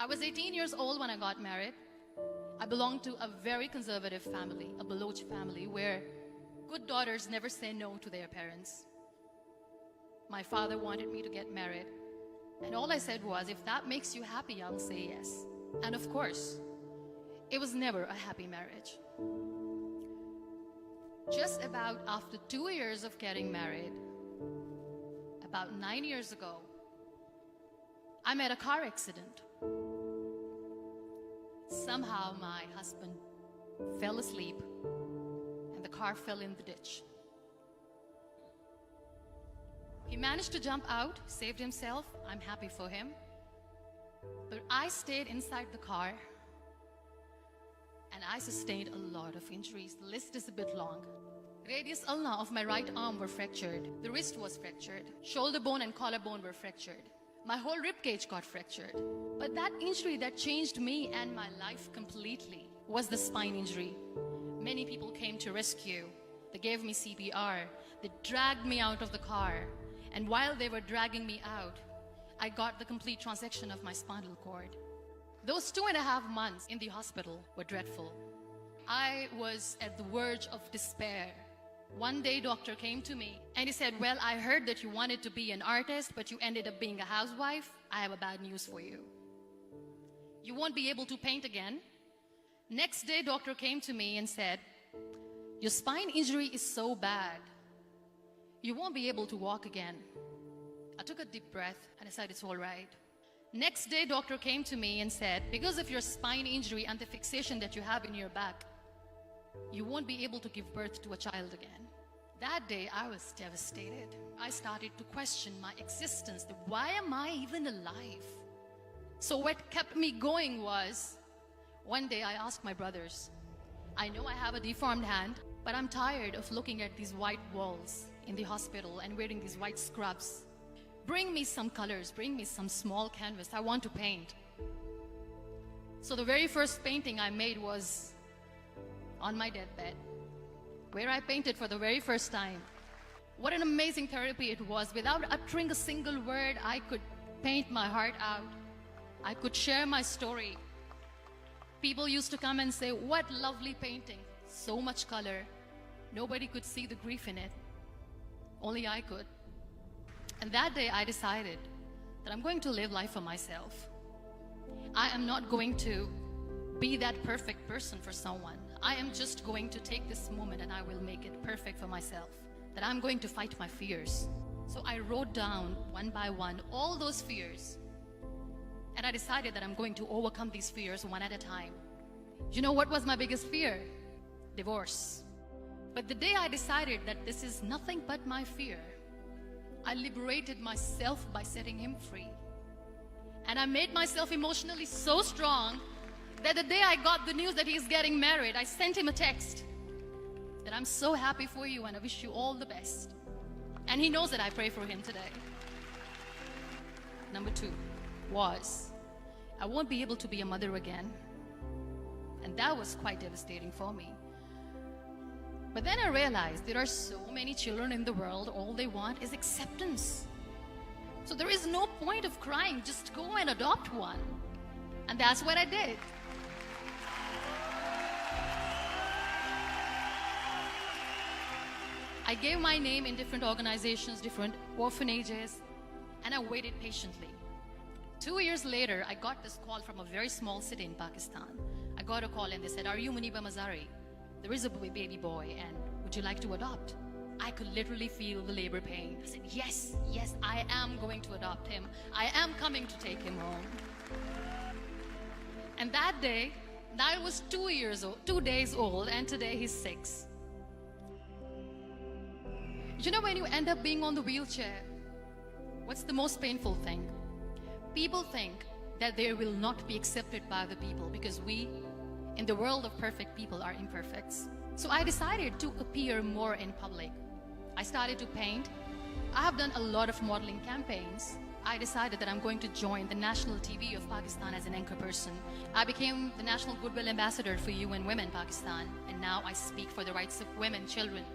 I was 18 years old when I got married. I belonged to a very conservative family, a Baloch family, where good daughters never say no to their parents. My father wanted me to get married, and all I said was, if that makes you happy, I'll say yes. And of course, it was never a happy marriage. Just about after 2 years of getting married, about 9 years ago, I met a car accident. Somehow my husband fell asleep and the car fell in the ditch. He managed to jump out, saved himself. I'm happy for him. But I stayed inside the car and I sustained a lot of injuries. The list is a bit long. Radius ulna of my right arm were fractured. The wrist was fractured. Shoulder bone and collarbone were fractured. My whole rib cage got fractured. But that injury that changed me and my life completely was the spine injury. Many people came to rescue. They gave me CPR. They dragged me out of the car. And while they were dragging me out, I got the complete transection of my spinal cord. Those 2.5 months in the hospital were dreadful. I was at the verge of despair. One day, doctor came to me and he said, well, I heard that you wanted to be an artist, but you ended up being a housewife. I have a bad news for you. You won't be able to paint again. Next day, doctor came to me and said, your spine injury is so bad, you won't be able to walk again. I took a deep breath and I said, it's all right. Next day, doctor came to me and said, because of your spine injury and the fixation that you have in your back, you won't be able to give birth to a child again. That day, I was devastated. I started to question my existence. Why am I even alive? So what kept me going was, one day I asked my brothers, I know I have a deformed hand, but I'm tired of looking at these white walls in the hospital and wearing these white scrubs. Bring me some colors, bring me some small canvas. I want to paint. So the very first painting I made was on my deathbed, where I painted for the very first time. What an amazing therapy it was. Without uttering a single word, I could paint my heart out. I could share my story. People used to come and say, what lovely painting, so much color. Nobody could see the grief in it. Only I could. And that day I decided that I'm going to live life for myself. I am not going to be that perfect person for someone. I am just going to take this moment and I will make it perfect for myself. That I'm going to fight my fears. So I wrote down one by one all those fears. And I decided that I'm going to overcome these fears one at a time. You know what was my biggest fear? Divorce. But the day I decided that this is nothing but my fear, I liberated myself by setting him free. And I made myself emotionally so strong that the day I got the news that he's getting married, I sent him a text that I'm so happy for you and I wish you all the best. And he knows that I pray for him today. Number 2 was, I won't be able to be a mother again. And that was quite devastating for me. But then I realized there are so many children in the world, all they want is acceptance. So there is no point of crying, just go and adopt one. And that's what I did. I gave my name in different organizations, different orphanages, and I waited patiently. 2 years later, I got this call from a very small city in Pakistan. I got a call and they said, are you Muniba Mazari? There is a baby boy and would you like to adopt? I could literally feel the labor pain. I said, yes, yes, I am going to adopt him. I am coming to take him home. And that day, I was 2 days old, and today he's 6. You know, when you end up being on the wheelchair, what's the most painful thing? People think that they will not be accepted by the people because we, in the world of perfect people, are imperfects. So I decided to appear more in public. I started to paint. I have done a lot of modeling campaigns. I decided that I'm going to join the national TV of Pakistan as an anchor person. I became the National Goodwill Ambassador for UN Women Pakistan, and now I speak for the rights of women, children.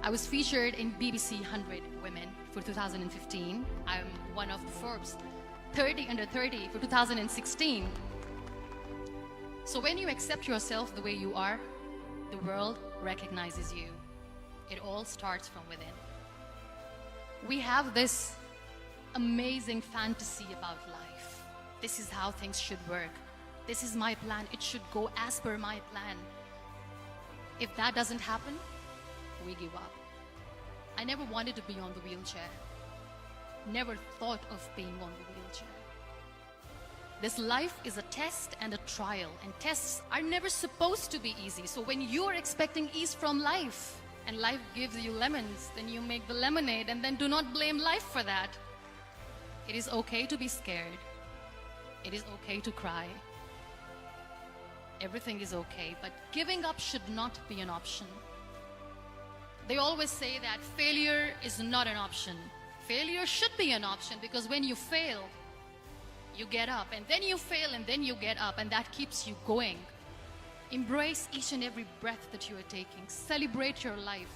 I was featured in BBC 100 Women for 2015. I'm one of the Forbes 30 under 30 for 2016. So when you accept yourself the way you are, the world recognizes you. It all starts from within. We have this amazing fantasy about life. This is how things should work. This is my plan. It should go as per my plan. If that doesn't happen, we give up. I never wanted to be on the wheelchair. Never thought of being on the wheelchair. This life is a test and a trial, and tests are never supposed to be easy. So when you are expecting ease from life, and life gives you lemons, then you make the lemonade, and then do not blame life for that. It is okay to be scared. It is okay to cry. Everything is okay, but giving up should not be an option. They always say that failure is not an option. Failure should be an option, because when you fail, you get up, and then you fail, and then you get up, and that keeps you going. Embrace each and every breath that you are taking. Celebrate your life.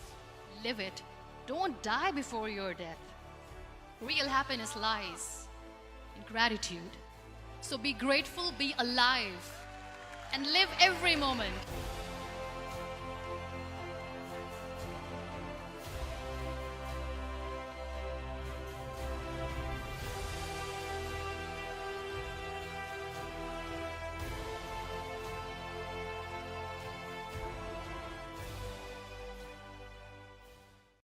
Live it. Don't die before your death. Real happiness lies in gratitude. So be grateful, be alive, and live every moment.